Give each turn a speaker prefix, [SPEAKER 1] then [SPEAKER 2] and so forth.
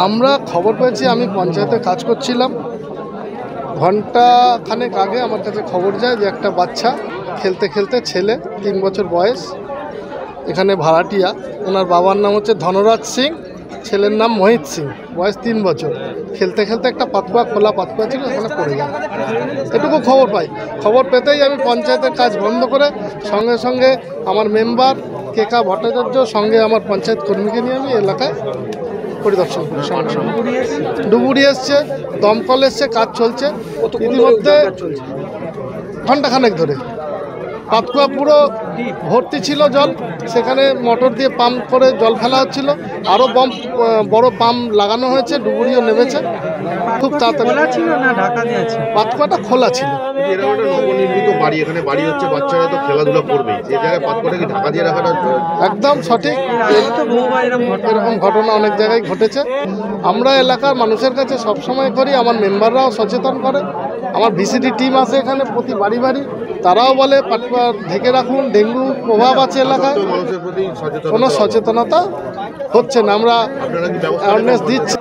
[SPEAKER 1] আমরা খবর পেয়েছি, আমি পঞ্চায়েতে কাজ করছিলাম, ঘন্টা খানেক আগে আমার কাছে খবর যায় যে একটা বাচ্চা খেলতে খেলতে, ছেলে 3 বছর বয়স, এখানে ভাড়াটিয়া, ওনার বাবার নাম হচ্ছে ধনরাজ সিং, ছেলের নাম মোহিত সিং, বয়স 3 বছর, খেলতে খেলতে একটা পাতকুয়া, খোলা পাতকুয়া ছিল, ওখানে পড়ে যায়। এটুকু খবর পাই। খবর পেতেই আমি পঞ্চায়েতের কাজ বন্ধ করে সঙ্গে সঙ্গে আমার মেম্বার কেকা ভট্টাচার্য সঙ্গে আমার পঞ্চায়েত কর্মীকে নিয়ে আমি এলাকায় পরিদর্শন করি। সঙ্গে সঙ্গে ডুবুরি এসছে, দমকল এসছে, কাজ চলছে ইতিমধ্যে ঘন্টাখানেক ধরে। পাতকুয়া পুরো ভর্তি ছিল জল, সেখানে মোটর দিয়ে পাম্প করে জল ফেলা হচ্ছিল, আরও বড় পাম্প লাগানো হয়েছে, ডুবুরিও নেমেছে খুব তাড়াতাড়ি। পাতকুয়াটা খোলা ছিল।
[SPEAKER 2] নবনির্মিত বাড়ি, এখানে বাড়ি হচ্ছে, বাচ্চারা তো খেলাধুলা করবে, এই জায়গায় পাতকুয়াটা কি ঢাকা দিয়ে রাখাটা
[SPEAKER 1] একদম সঠিক। এরকম ঘটনা অনেক জায়গায় ঘটেছে। আমরা এলাকার মানুষের কাছে সবসময় করি, আমার মেম্বাররাও সচেতন করে, আমার ভিসিডি টিম আছে এখানে প্রতি বাড়ি বাড়ি, তারাও বলে পাতকুয়া ঢেকে রাখুন, ডেঙ্গু প্রভাব আছে এলাকায়, কোনো সচেতনতা হচ্ছে না। আমরা অ্যাওয়ারনেস দিচ্ছি।